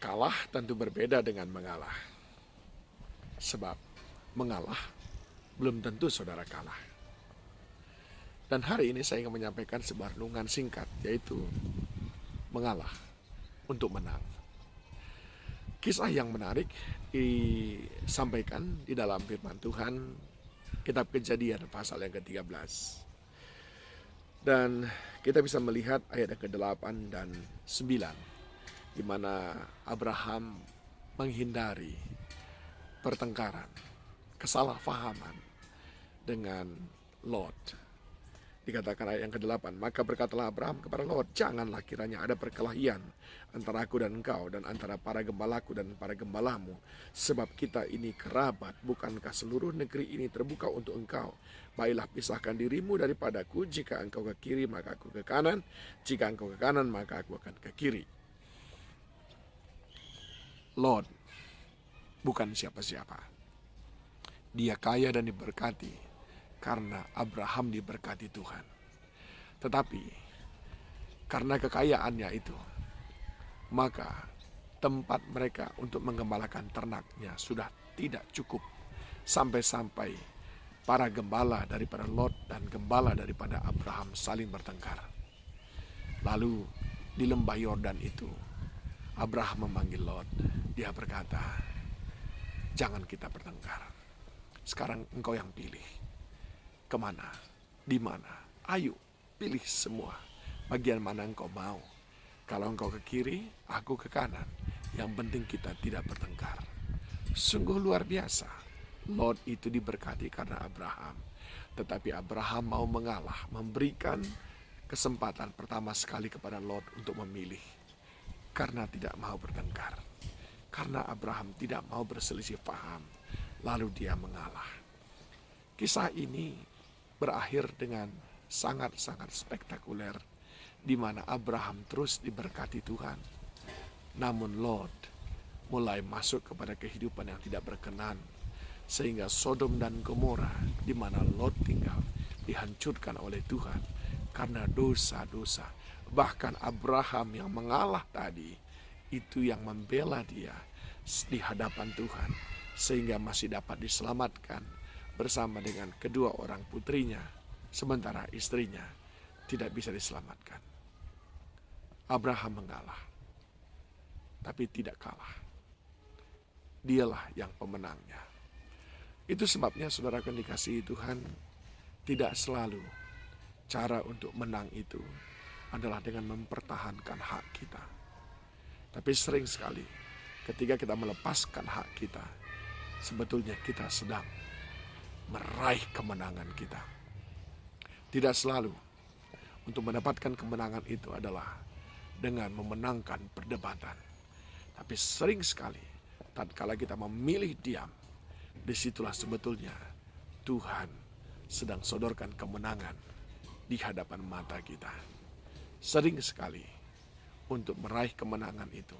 Kalah tentu berbeda dengan mengalah. Sebab mengalah belum tentu saudara kalah. Dan hari ini saya ingin menyampaikan sebuah renungan singkat, yaitu mengalah untuk menang. Kisah yang menarik disampaikan di dalam firman Tuhan, kitab Kejadian pasal yang ke-13. Dan kita bisa melihat ayat yang ke-8 dan 9, di mana Abraham menghindari pertengkaran, kesalahpahaman dengan Lot. Dikatakan ayat yang ke-8, maka berkatalah Abraham kepada Lot, janganlah kiranya ada perkelahian antara aku dan engkau, dan antara para gembalaku dan para gembalamu, sebab kita ini kerabat. Bukankah seluruh negeri ini terbuka untuk engkau? Baiklah, pisahkan dirimu daripadaku. Jika engkau ke kiri, maka aku ke kanan. Jika engkau ke kanan, maka aku akan ke kiri. Lot bukan siapa-siapa. Dia kaya dan diberkati karena Abraham diberkati Tuhan. Tetapi karena kekayaannya itu, maka tempat mereka untuk menggembalakan ternaknya sudah tidak cukup. Sampai-sampai para gembala daripada Lot dan gembala daripada Abraham saling bertengkar. Lalu di lembah Yordan itu, Abraham memanggil Lot. Dia berkata, jangan kita bertengkar. Sekarang engkau yang pilih. Kemana? Di mana? Ayo, pilih semua. Bagian mana engkau mau? Kalau engkau ke kiri, aku ke kanan. Yang penting kita tidak bertengkar. Sungguh luar biasa. Lot itu diberkati karena Abraham. Tetapi Abraham mau mengalah, memberikan kesempatan pertama sekali kepada Lot untuk memilih. Karena tidak mau bertengkar. Karena Abraham tidak mau berselisih paham. Lalu dia mengalah. Kisah ini berakhir dengan sangat-sangat spektakuler, di mana Abraham terus diberkati Tuhan. Namun Lot mulai masuk kepada kehidupan yang tidak berkenan, sehingga Sodom dan Gomora, di mana Lot tinggal, dihancurkan oleh Tuhan karena dosa-dosa. Bahkan Abraham yang mengalah tadi, itu yang membela dia di hadapan Tuhan, sehingga masih dapat diselamatkan bersama dengan kedua orang putrinya, sementara istrinya tidak bisa diselamatkan. Abraham mengalah, tapi tidak kalah. Dialah yang pemenangnya. Itu sebabnya saudara yang dikasihi Tuhan, tidak selalu cara untuk menang itu adalah dengan mempertahankan hak kita. Tapi sering sekali ketika kita melepaskan hak kita, sebetulnya kita sedang meraih kemenangan kita. Tidak selalu untuk mendapatkan kemenangan itu adalah dengan memenangkan perdebatan. Tapi sering sekali tatkala kita memilih diam, disitulah sebetulnya Tuhan sedang sodorkan kemenangan di hadapan mata kita. Sering sekali untuk meraih kemenangan itu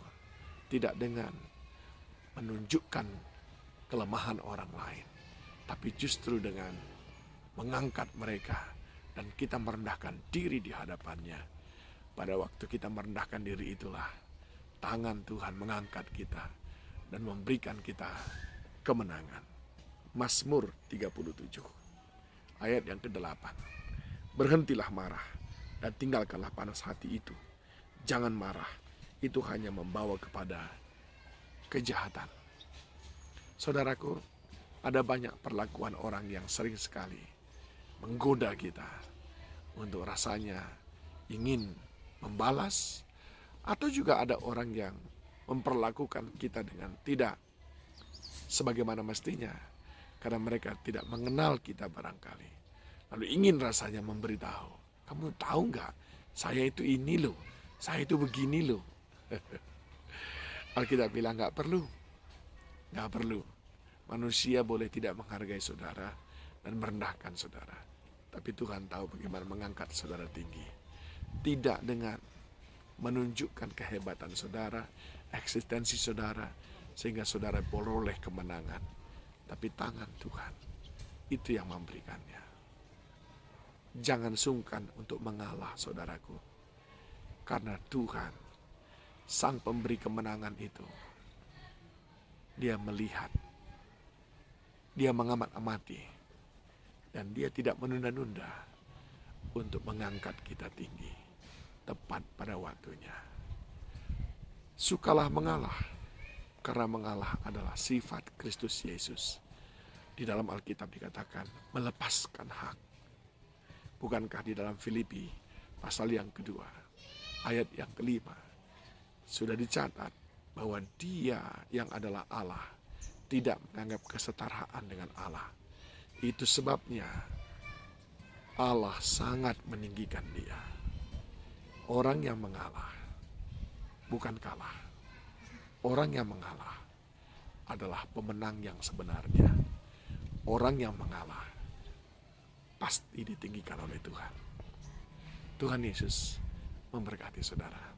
tidak dengan menunjukkan kelemahan orang lain, tapi justru dengan mengangkat mereka dan kita merendahkan diri di hadapannya. Pada waktu kita merendahkan diri itulah tangan Tuhan mengangkat kita dan memberikan kita kemenangan. Mazmur 37 ayat yang ke-8. Berhentilah marah dan tinggalkanlah panas hati itu. Jangan marah, itu hanya membawa kepada kejahatan. Saudaraku, ada banyak perlakuan orang yang sering sekali menggoda kita untuk rasanya ingin membalas, atau juga ada orang yang memperlakukan kita dengan tidak sebagaimana mestinya karena mereka tidak mengenal kita barangkali. Lalu ingin rasanya memberitahu, kamu tahu nggak, saya itu ini loh, saya itu begini loh. Alkitab bilang nggak perlu. Manusia boleh tidak menghargai saudara dan merendahkan saudara, tapi Tuhan tahu bagaimana mengangkat saudara tinggi. Tidak dengan menunjukkan kehebatan saudara, eksistensi saudara, sehingga saudara beroleh kemenangan, tapi tangan Tuhan itu yang memberikannya. Jangan sungkan untuk mengalah, saudaraku, karena Tuhan Sang pemberi kemenangan itu, dia melihat, dia mengamat-amati, dan dia tidak menunda-nunda untuk mengangkat kita tinggi tepat pada waktunya. Sukalah mengalah, karena mengalah adalah sifat Kristus Yesus. Di dalam Alkitab dikatakan melepaskan hak. Bukankah di dalam Filipi pasal yang kedua, ayat yang kelima, sudah dicatat bahwa Dia yang adalah Allah tidak menganggap kesetaraan dengan Allah. Itu sebabnya Allah sangat meninggikan Dia. Orang yang mengalah bukan kalah. Orang yang mengalah adalah pemenang yang sebenarnya. Orang yang mengalah pasti ditinggikan oleh Tuhan. Tuhan Yesus memberkati saudara.